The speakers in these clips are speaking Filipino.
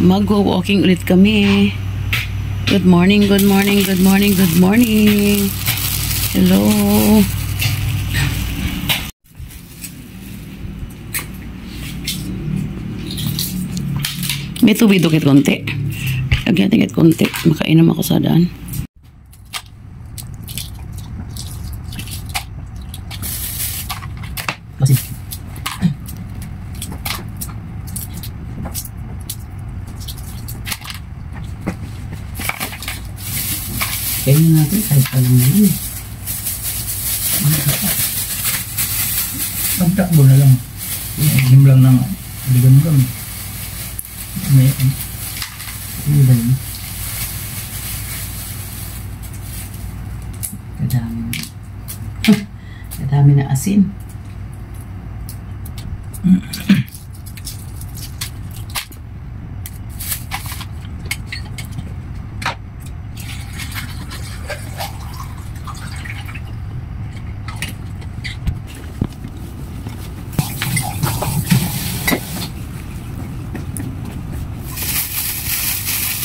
Mag-walking ulit kami. Good morning, good morning, good morning, good morning. Hello. May tubig dukit konti. Lagyan tingit konti. Makainom ako sa daan. Kasi kaya natin kahit pa lang naman. Pagtakbo na lang. Inim lang ng ligan mo kami. May ano ba yun? Kadami na asin.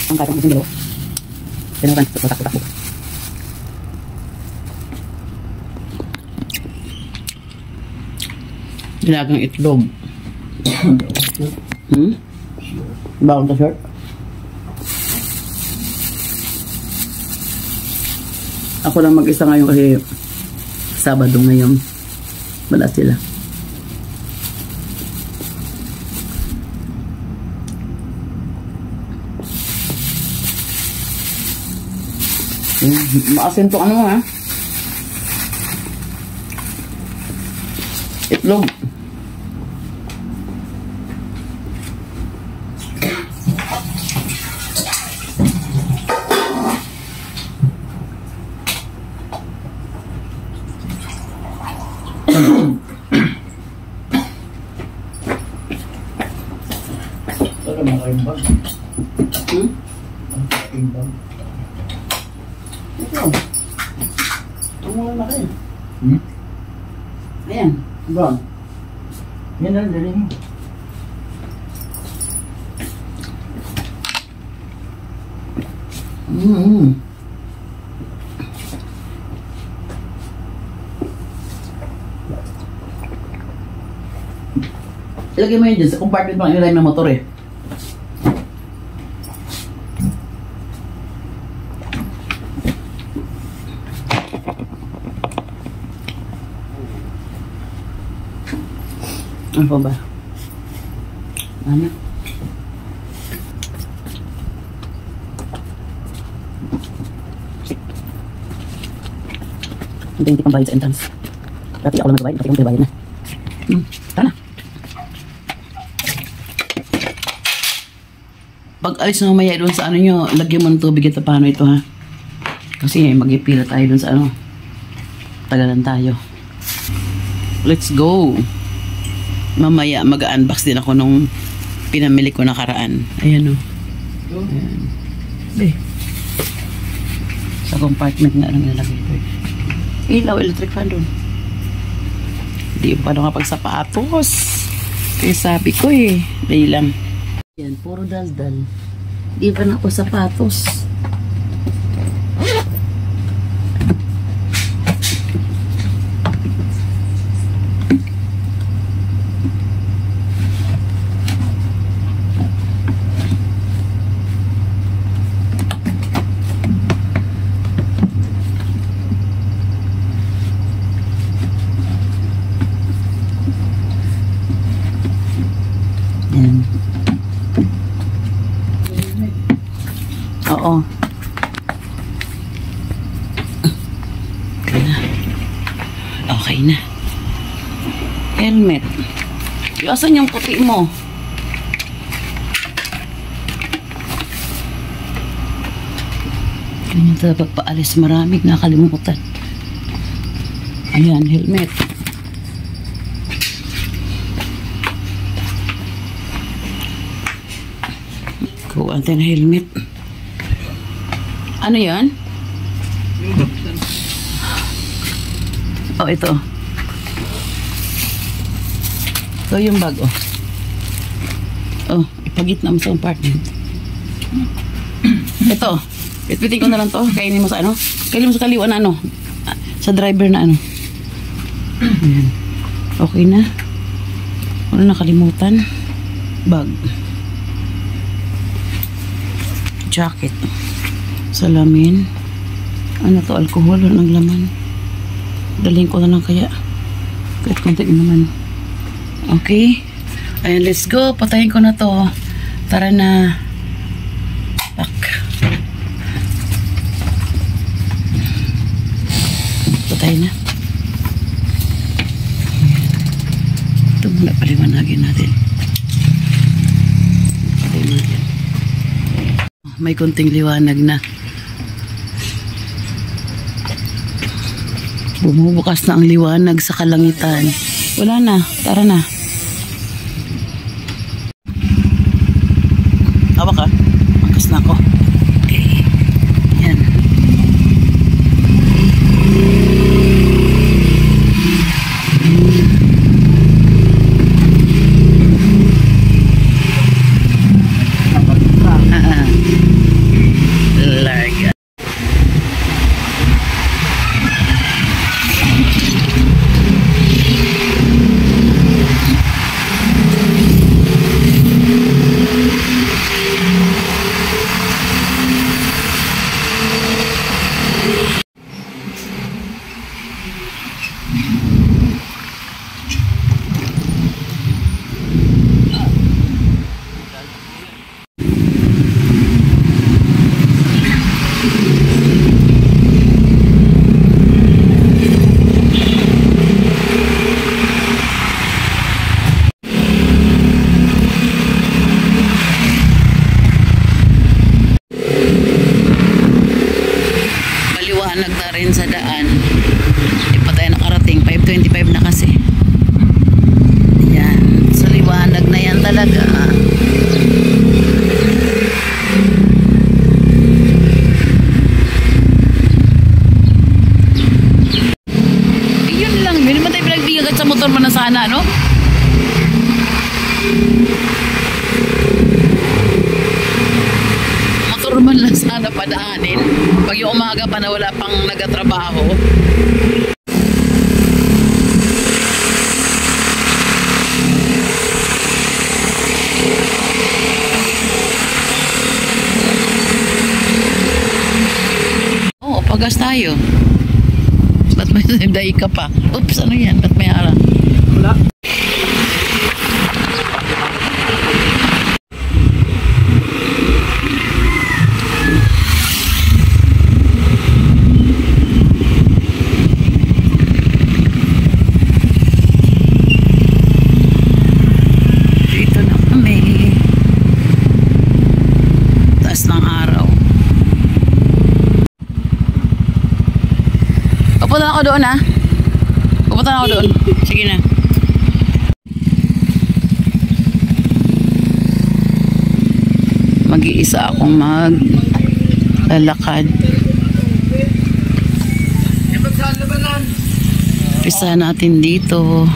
Ang katang isang dalawa. Pinawakan, tutak-tutak. Nilagang itlog. Bawang ka short? Ako lang mag-isa ngayon kasi Sabado ngayon. Wala sila. Maasin to ano ha? Itlog. Pero makaimbag. Makaimbag. Ito. Tumula na kayo. Ayan. Brown. Yan lang, dali mo. Ilagay mo yun dyan sa compartment mo. Ilagay mo ng motor eh. Ano pa ba? Ano? Hindi pang bayad sa entrance. Dati ako lang nagbayad, dati ako bayad na. Tara na. Pag alis na mamaya doon sa ano nyo, lagyan mo ng tubig ito. Paano ito ha? Kasi mag-ipila tayo doon sa ano. Tagalan tayo. Let's go! Mamaya mag-unbox din ako nung pinamili ko nakaraan. Ayan o. Ayan. Sa compartment nga lang nilagay ito. Ilaw, electric fan doon. Hindi pa nakapagsapatos. Kaya sabi ko eh. Dahil lang. Yan, puro daldal. Di ba na ako sapatos? Yan. Oo. Okay na. Helmet. Asan yung puti mo? Ganyan tayo pagpaalis. Maraming nakalimutan. Ayan, helmet. Kuha natin ang helmet. Ano yan? Oh, ito. Ito yung bag, oh. Oh, ipagitna mo sa compartment. Ito. Pitpitin ko na lang to. Kainin mo sa ano? Kainin mo sa kaliwa na ano? Sa driver na ano? Ayan. Okay na. Wala nakalimutan. Bag. Jacket. Salamin. Ano to? Alcohol. Walang laman. Daling ko na lang kaya. Kahit konti naman. Okay. Ayan, let's go. Patayin ko na to. Tara na. Tak. Patay na. Ito muna paliwanagin natin. Patay natin. May konting liwanag na. Bumubukas na ang liwanag sa kalangitan. Wala na. Tara na. Hawak ka. Angkas na ako. Okay. Yan. Larga. Maliwanag na rin sa daan. Di pa tayo nakarating. 5:25 na kasi. Ayan. So liwanag na yan talaga. Yun lang. Hindi naman tayo pinagbigagat sa motor mo na sana, no? Motor man lang sana padaanin. Pag yung umaga pa na wala pang nagatrabaho. Oo, pagas tayo. Ba't may dahi ka pa? Oops, ano yan? Ba't may harang? Wala. Dito na kami. Taas ng araw. Pupunta na ako doon, ha? Pupunta na ako doon. Sige na. Mag-iisa akong maglalakad. Pisa natin dito.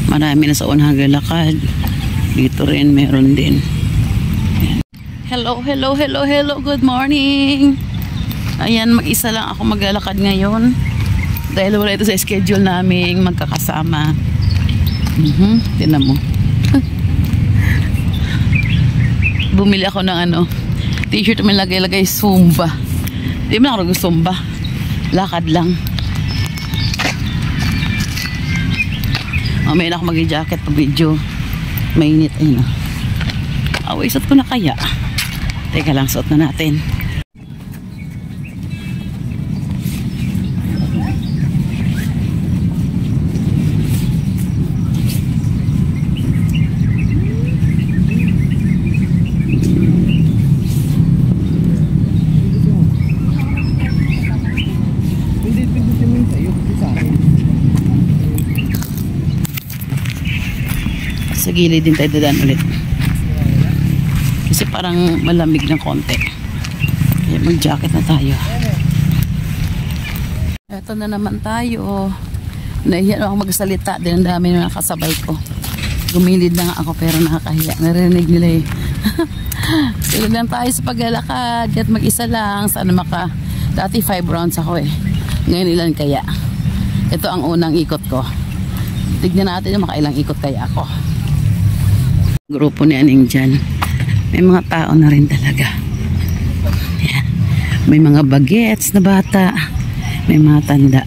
Marami na sa unang lalakad. Dito rin meron din. Hello, hello, hello, hello. Good morning. Ayan, mag-isa lang ako maglalakad ngayon. Dahil wala ito sa schedule naming magkakasama. Tinan mo. Bumili ako ng ano, t-shirt may lagay-lagay Zumba. Di mo na ako Zumba. Lakad lang. Mamaya na ako mag-jacket pa video. Mainit. Ayun. Isot ko na kaya. Teka lang, suot na natin. Sa gilid din tayo dadaan ulit. Kasi parang malamig ng konti. Kaya mag-jacket na tayo. Eto na naman tayo. Nahihiyan ako magsalita. Din ang dami na nakasabay ko. Gumilid na nga ako pero nakakahiya. Narinig nila eh. Tulog lang tayo sa paglalakad at mag-isa lang. Sana dati 5 rounds ako eh. Ngayon ilan kaya? Ito ang unang ikot ko. Tignan natin yung makailang ikot kaya ako. Grupo ni Aning dyan. May mga tao na rin talaga. Yan. May mga bagets na bata. May mga tanda.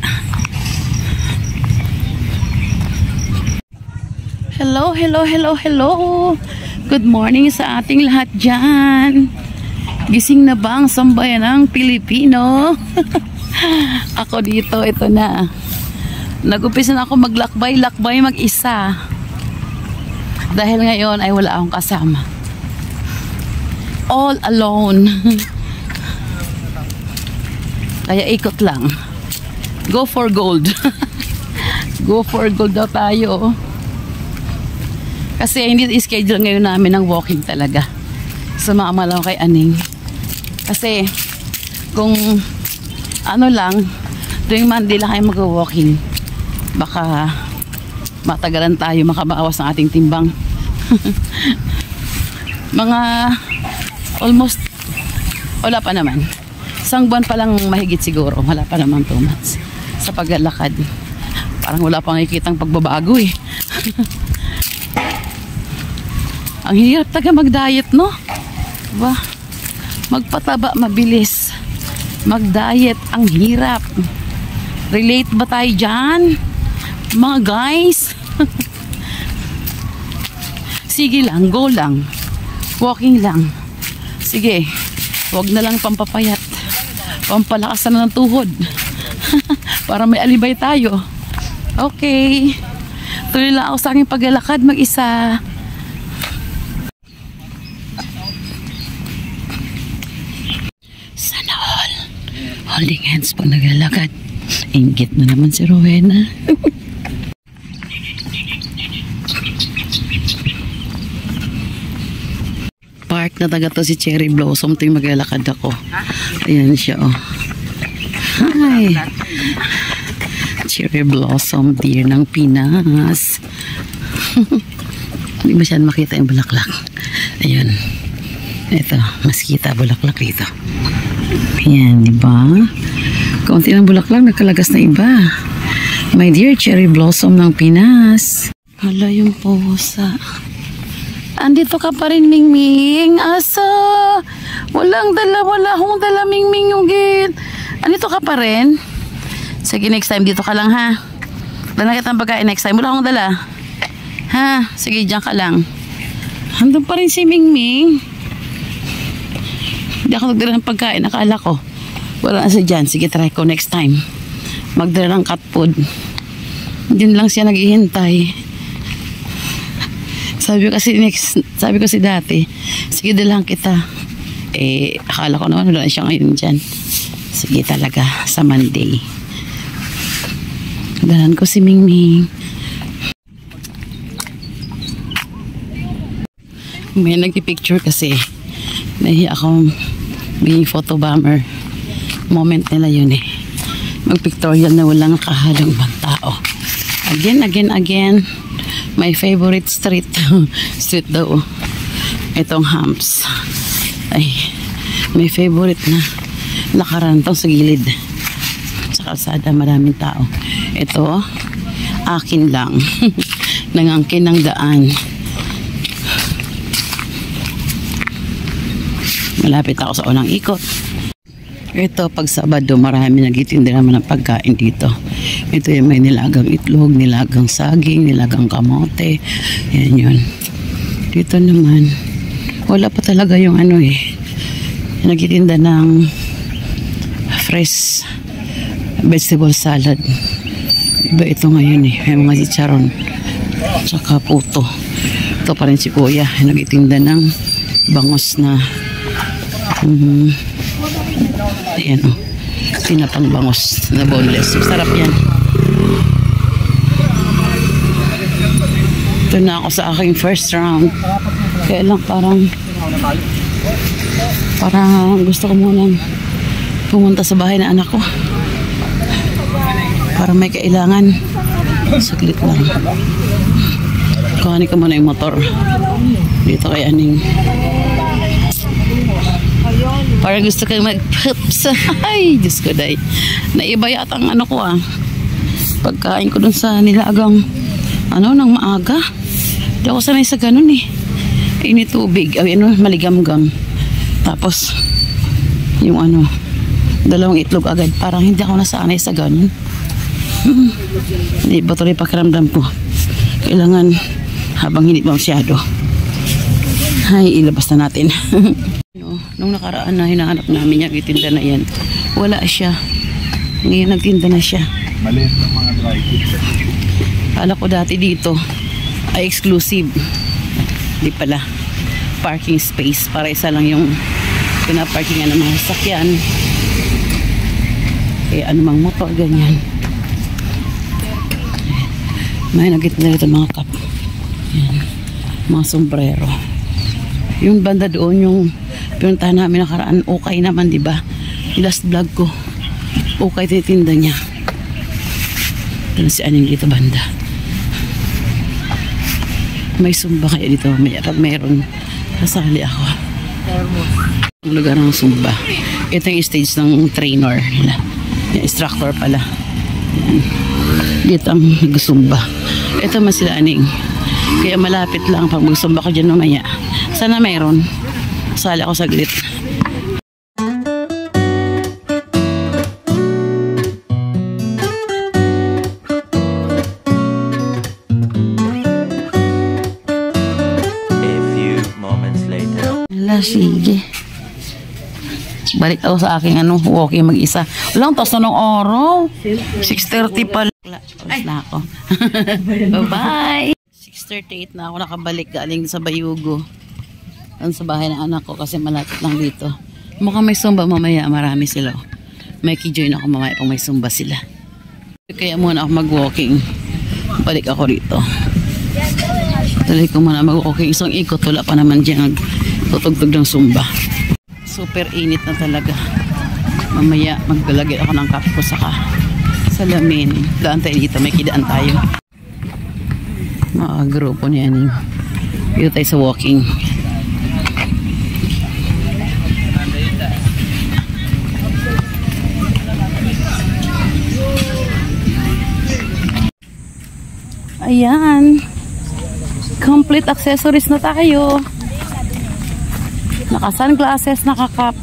Hello, hello, hello, hello. Good morning sa ating lahat dyan. Gising na ba ang sambayanang Pilipino? Ako dito, ito na. Nag-upisa na ako maglakbay-lakbay mag-isa. Dahil ngayon ay wala akong kasama. All alone. Kaya ikot lang. Go for gold. Go for gold daw tayo. Kasi hindi i-schedule ngayon namin ng walking talaga. Sumama lang kay Aning. Kasi kung ano lang, tuwing Monday lang kayo mag-walking, baka matagalan tayo makabawas ng ating timbang. Mga almost, wala pa naman. Isang buwan pa lang mahigit siguro. Wala pa naman 2 months sa paglalakad. Parang wala pang nakikitang pagbabago eh. Ang hirap taga mag-diet, no? Diba? Magpataba mabilis. Mag-diet ang hirap. Relate ba tayo dyan? Mga guys? Sige lang, go lang. Walking lang. Sige, huwag na lang pampapayat. Pampalakasan na ng tuhod. Para may alibay tayo. Okay. Tuloy lang ako sa aking paglalakad mag-isa. Sana all. Holding hands pag naglalakad. Inggit na naman si Rowena. Park na taga to si Cherry Blossom. Ito yung maglalakad ako. Ayan siya, oh. Hi. Cherry Blossom, deer ng Pinas. Hindi masyadong makita yung bulaklak. Ayun. Ito, mas kita bulaklak dito. Ayan, diba? Kaunti ng bulaklak, nakalagas na iba. My dear Cherry Blossom ng Pinas. Hala yung pusa. Andito ka pa rin, Mingming. Asa? Wala akong dala, Mingming yung gate. Andito ka pa rin? Sige, next time dito ka lang, ha? Dala kitang pagkain next time. Wala akong dala. Ha? Sige, dyan ka lang. Andun pa rin si Mingming. Hindi ako nagdala ng pagkain. Akala ko wala na siya dyan. Sige, try ko next time. Magdala ng cat food. Diyan lang siya naghihintay. Sabi ko si dati, sige dalang kita. Eh, akala ko naman wala siya ngayon dyan. Sige talaga, sa Monday. Dalan ko si Mingming. May nagpipicture kasi. Nahiya akong being photo bomber. Moment nila yun eh. Mag-pictorial na walang nakahalang ibang tao. Again. My favorite street. Street daw. Itong Humps. Ay, may favorite na nakarantong sa gilid. Sa kalsada, maraming tao. Ito, akin lang. Nangangkin ng daan. Malapit ako sa unang ikot. Ito, pag Sabado, marami nagtitinda naman ng pagkain dito. Ito yung may nilagang itlog, nilagang saging, nilagang kamote. Yan yun. Dito naman, wala pa talaga yung ano eh. Nagtitinda ng fresh vegetable salad. Iba ito ngayon eh. May mga chicharon. Tsaka puto. Ito pa rin si Kuya. Nagtitinda ng bangos na ayan o. Tinapang bangos na boneless. Sarap yan. Ito na ako sa aking first round. Kaya lang parang gusto ko munang pumunta sa bahay na anak ko. Para may kailangan. Saglit lang. Kuhanin ko muna yung motor. Dito kay Aning. Parang gusto kang mag-pups. Ay, Diyos ko day. Naiba yata ang ano ko pagkain ko dun sa nilagang nang maaga. Hindi ako sanay sa ganun Init tubig. Maligamgam. Tapos, yung dalawang itlog agad. Parang hindi ako nasanay sa ganun. Hindi ba tuloy pakiramdam ko? Kailangan habang hindi masyado. Ay, ilabas na natin. Nung nakaraan na hinahanap namin yung itinda na yan, wala siya. Ngayon nagtinda na siya. Maliit ng mga dry goods. Kala ko dati dito ay exclusive. Di pala. Parking space. Para isa lang yung pinaparkingan ng mga sasakyan. Kaya anumang motor, ganyan. May nagtitinda dito mga cup. Yan. Mga sombrero. Yung banda doon, yung pinuntahan namin nakaraan, okay naman, di ba? Yung last vlog ko, okay titinda niya. Ito na si Aning dito banda. May sumba kaya dito. Pag mayroon, sasali ako. Ang lugar ng sumba. Ito yung stage ng trainer nila. Yung instructor pala. Yan. Dito ang nagsumba. Ito man sila Aning. Kaya malapit lang pag magsumba ko dyan mamaya. Sana mayroon. Sali ako saglit. Sige. Balik ako sa aking walking mag-isa. Walang tos na ng araw. 6:30 pala. Ay na ako. Bye-bye. 6:38 na ako nakabalik galing sa Bayugo. Doon sa bahay ng anak ko kasi malapit lang dito. Mukhang may sumba mamaya. Marami sila. May ki-join ako mamaya pag may sumba sila. Kaya muna ako mag-walking. Balik ako dito. Tuloy ko muna mag-walking. Isang ikot. Wala pa naman dyan tutugtog ng sumba. Super init na talaga. Mamaya maglalagay ako ng kape ko saka salamin. Daan tayo dito. May kidaan tayo. Mga grupo niya Aning. Dito tayo sa walking. Ayan. Complete accessories na tayo. Naka-sunglasses, naka-cap.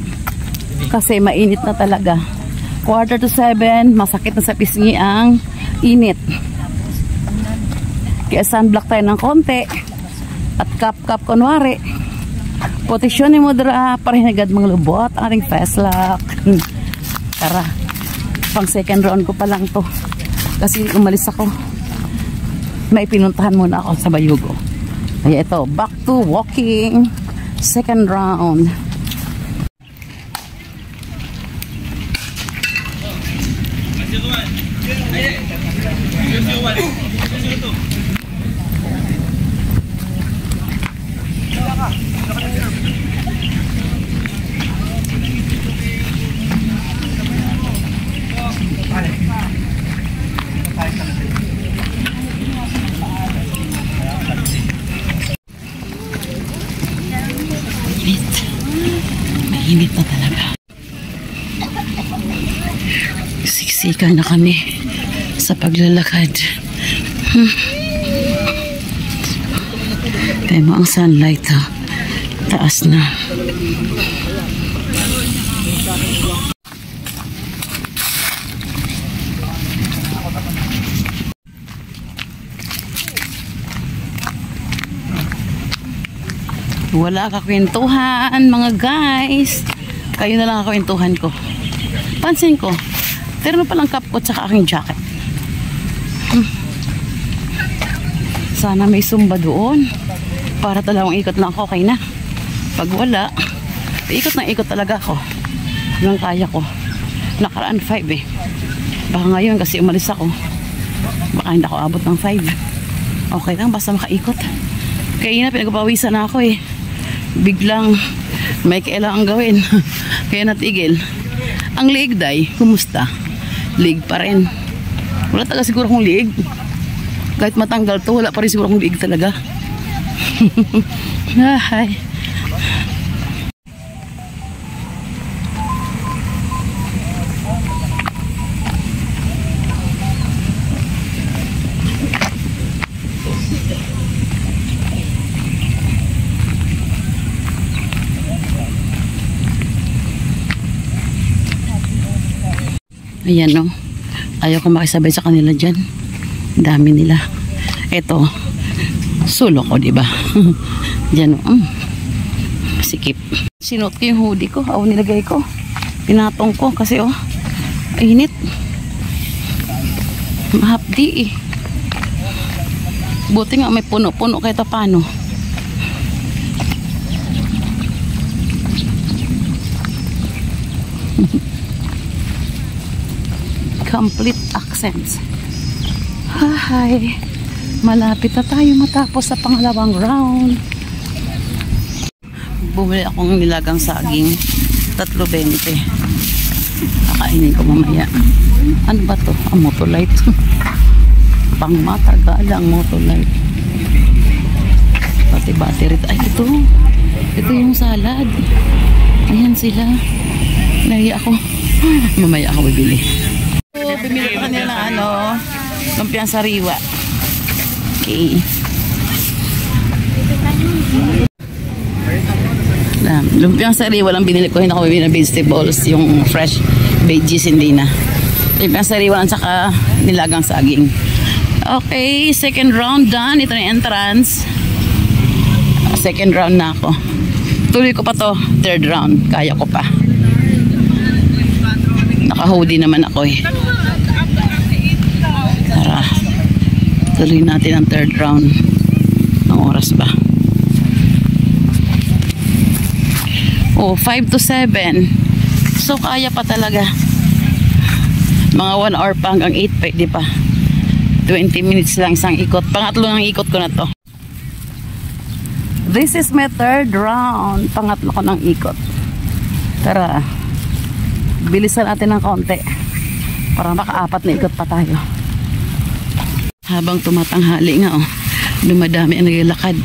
Kasi mainit na talaga. 6:45, masakit na sa pisngi ang init. Kaya sunblock tayo ng konti. At cap kunwari. Proteksyonin mo dira, parinagad mga lubot. Aring fast lock. Tara. Pang second round ko pa lang to. Kasi umalis ako. May pinuntahan muna ako sa Bayugo. Kaya ito, back to walking. Second round. Mainit na talaga. Siksika na kami sa paglalakad. Kaya mo ang sunlight taas na. Wala kakwentuhan mga guys. Kayo na lang kakwentuhan ko. Pansin ko meron palang cap ko at saka aking jacket. Sana may sumba doon para talawang ikot lang ako. Okay na. Pag wala, ikot na ikot talaga ako. Walang kaya ko. Nakaraan 5 baka ngayon kasi umalis ako baka hindi ako abot ng 5. Okay lang basta makaikot. Kaya na pinagpapawisan na ako biglang may kailangan gawin. Kaya natigil. Ang liig day, kumusta? Liig pa rin. Wala talaga siguro kong liig. Kahit matanggal to, wala pa rin siguro akong liig talaga. Ay. Ayan, no. Ayaw ko makisabay sa kanila dyan. Dami nila. Ito, sulo ko, diba? Diyan, no. Sikip. Sinuot ko yung hoodie ko. Nilagay ko. Pinatong ko kasi, init. Mahapdi, eh. Buti nga may puno-puno kahit paano. Complete accents. Hi. Malapit na tayo matapos sa pangalawang round. Bumili akong nilagang saging. 3.20. Kakainin ko mamaya. Ano ba to? Motolite. Pang matagalang Motolite. Pati battery. Ay, ito. Ito yung salad. Ayan sila. Nahiya ako. Mamaya ako bibili. Bumili ko kanila ng lumpiang sariwa. Okay. Lumpiang sariwa lang binili ko. Hindi ako bibili ng vegetables. Yung fresh veggies hindi na. Lumpiang sariwa lang saka nilagang saging. Okay, second round done. Ito na yung entrance. Second round na ako. Tuloy ko pa to. Third round. Kaya ko pa. Naka-hoodie naman ako eh. Tara. Tuloy natin ang third round. Ang oras ba? 5 to 7. So kaya pa talaga. Mga 1 hour pa hanggang 8 pwede pa. 20 minutes lang isang ikot. Pangatlo ng ikot ko na to. This is my third round. Pangatlo ko ng ikot. Tara. Bilisan natin ng konti. Para maka-4 na ikot pa tayo. Habang tumatanghali nga, dumadami ang naglalakad.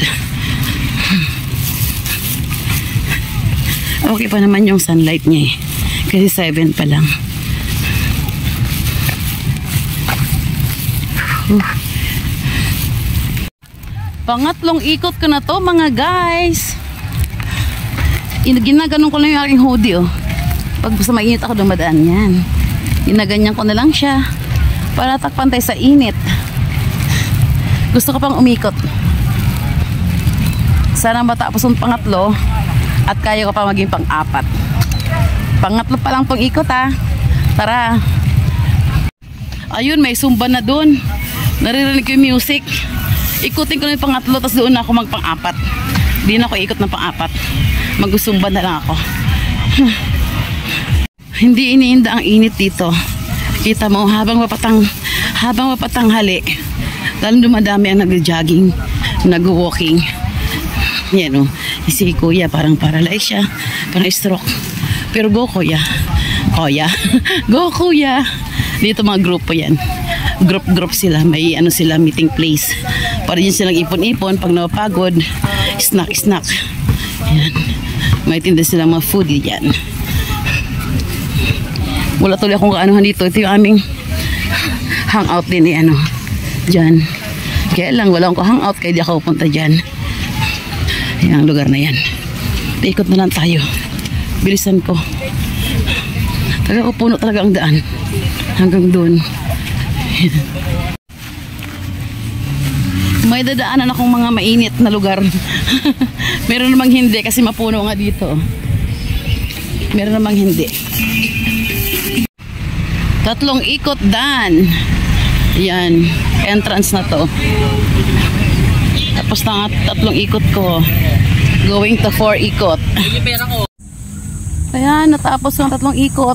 Okay pa naman yung sunlight niya eh. Kasi 7 pa lang. Pangatlong ikot ko na to mga guys. Ginaganon ko lang yung aking hoodie Pag sa mainit ako dumadaan yan. Ginaganyan ko na lang siya. Para takpan tayo sa init. Gusto ko pang umikot. Sana matapos yung pangatlo. At kaya ko pa maging pang-4. Pangatlo pa lang pang ikot Tara. Ayun, may zumba na dun. Naririnig ko yung music. Ikutin ko na yung pangatlo, tapos doon na ako magpang-4. Di na ako ikot ng pang-4. Mag-zumba na lang ako. Hindi iniinda ang init dito. Kita mo, habang mapatanghali, lalong dumadami ang nag-jogging, nag-walking. Yan si kuya parang paralyzed siya, parang stroke. Pero go kuya. Go kuya. Dito mga grupo yan. Group sila, may sila meeting place. Para yun silang ipon-ipon pag napagod, snack. Yan. May tinda silang mga food yan. Wala tuloy akong kaanuhan dito. Ito yung aming hangout din dyan. Kaya lang wala akong hangout kaya di ako pupunta dyan. Yan ang lugar na yan. Ikot na lang tayo. Bilisan ko. Talaga puno talaga ang daan. Hanggang doon. May dadaanan akong mga mainit na lugar. Meron namang hindi kasi mapuno nga dito. Meron namang hindi. 3 ikot done. Yan. Entrance na to. Tapos na 3 ikot ko. Going to 4 ikot. Ayan, natapos yung 3 ikot.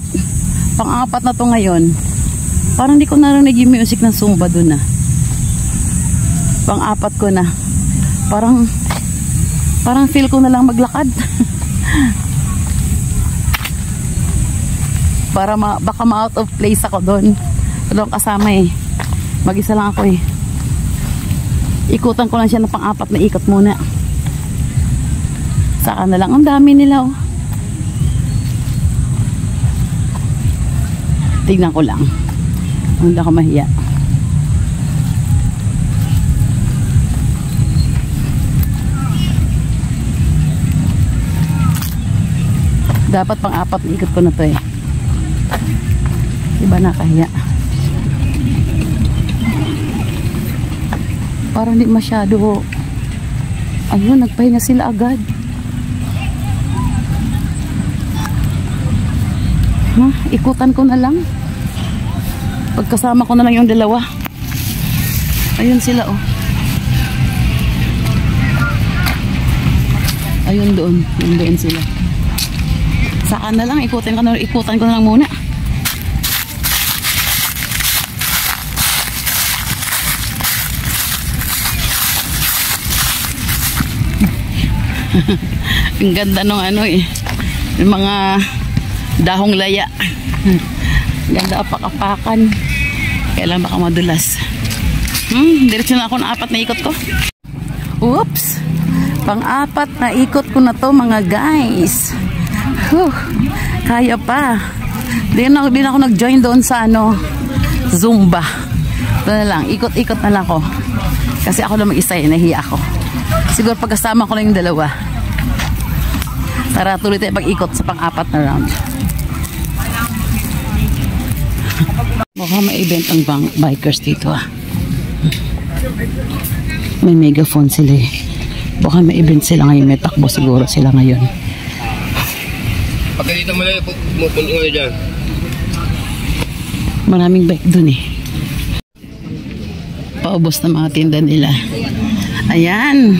Pang-4 na to ngayon. Parang hindi ko narinig yung music ng Zumba dun Pang-4 ko na. Parang feel ko na lang maglakad. Baka ma-out of place ako doon. Walang kasama mag-isa lang ako Ikutan ko lang siya ng pang-apat na ikot muna. Saka na lang. Ang dami nila oh. Tignan ko lang. Hindi ako mahiya. Dapat pang-apat na ikot ko na to eh. Diba nakahiya? Parang hindi masyado. Ayun, nagpahinga sila agad. Ikutan ko na lang. Pagkasama ko na lang yung dalawa. Ayun sila oh. Ayun doon. Yun doon sila. Saka na lang. Ikutan ko na lang muna. Ang ganda nung ano eh. Yung mga dahong laya. Ganda apak-apakan. Kailan baka madulas. Diretso na ako ng 4 na ikot ko. Oops! Pang-4 na ikot ko na to mga guys. Kaya pa. Di na ako nag-join doon sa ano, Zumba. Ito na lang. Ikot-ikot na lang ako. Kasi ako lang mag-isa eh. Nahiya ako. Siguro pagkasama ko lang yung dalawa. Tara, tuloy tayo pag-ikot sa pang-4 na round. Mukhang may event ang bikers dito ah. May megaphone sila eh. Baka may event sila ngayon. May takbo siguro sila ngayon. Pagka dito malayo, pupunta ngayon dyan. Maraming bike dun eh. Paubos na mga tinda nila. Ayan.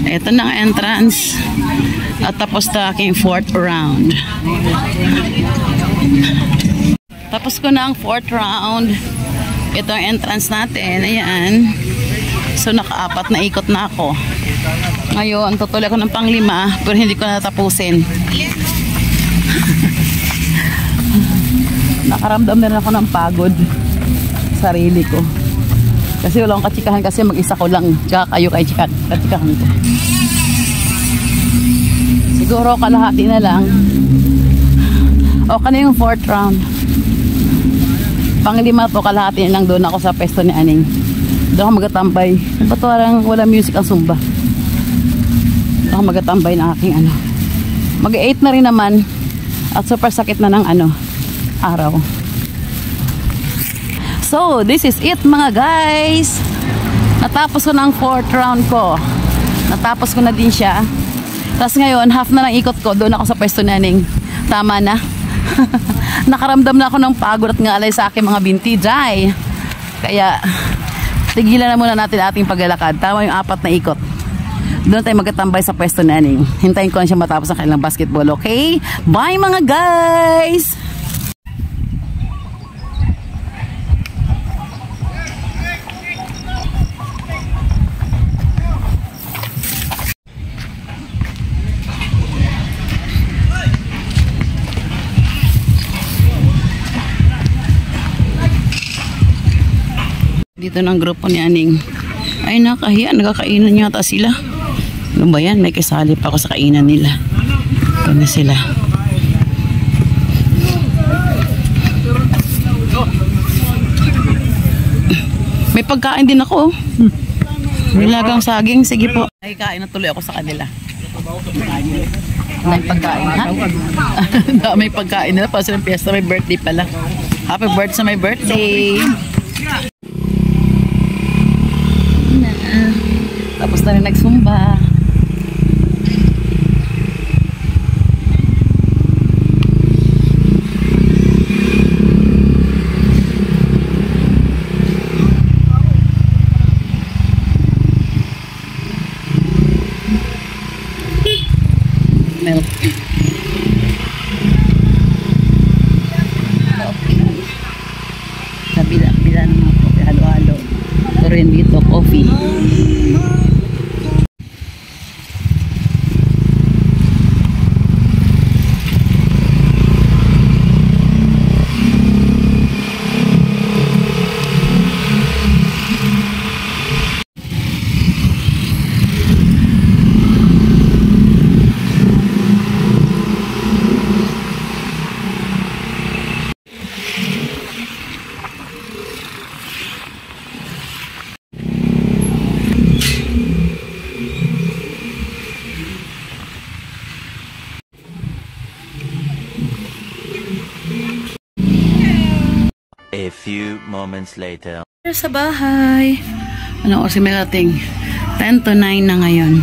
Ito na ang entrance. At tapos na aking 4th round. Tapos ko na ang 4th round. Ito ang entrance natin. Ayan. So naka-4 na ikot na ako. Ngayon, tutuloy ako ng pang-5 pero hindi ko natapusin. Nakaramdam na rin ako ng pagod. Sarili ko. Kasi wala akong katsikahan kasi mag-isa ko lang. Tsaka kayo kay katsikahan ko. Siguro kalahati na lang. O, kanina yung 4th round. Pang-5 to, kalahati na lang doon ako sa pesto ni Aning. Doon ako magatambay. Ba't wala music ang Zumba? Doon ako magatambay ng aking ano. Mag-8 na rin naman. At super sakit na ng ano, araw. So, this is it mga guys. Natapos ko ng 4th round ko. Natapos ko na din siya. Tapos ngayon, half na lang ikot ko. Doon ako sa pwesto ni Aning. Tama na. Nakaramdam na ako ng pagod at ngalay sa aking mga binti. Jai. Kaya, tigilan na muna natin ating paglalakad. Tama yung 4 na ikot. Doon tayo magkatambay sa pwesto ni Aning. Hintayin ko lang siya matapos ang kailang basketball. Okay? Bye mga guys! Dito ng grupo ni Aning. Ay nakahiya, nagkakainan yata sila. Ano ba yan? May kasali pa ako sa kainan nila. Kami sila. May pagkain din ako. Nilagang saging. Sige po. Ay kain na tuloy ako sa kanila. May pagkain ha? May pagkain nila. Para silang piyesta. May birthday pala. Happy birthday sa my birthday. Tapos na rin nagsumba. Milk. Kabila ng mga coffee. Halo-halo. Ito rin dito, coffee. moments later. Sa bahay. Ano oras may dating? 10 to 9 na ngayon.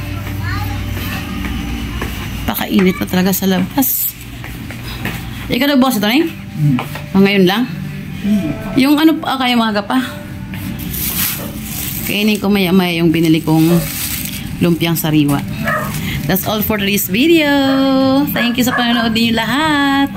Pakainit na talaga sa labas. Ikaw na boss ito na eh? Ngayon lang? Yung ano pa kaya maaga pa? Kainin ko maya-maya yung binili kong lumpiang sariwa. That's all for today's video. Thank you sa panonood ninyo lahat.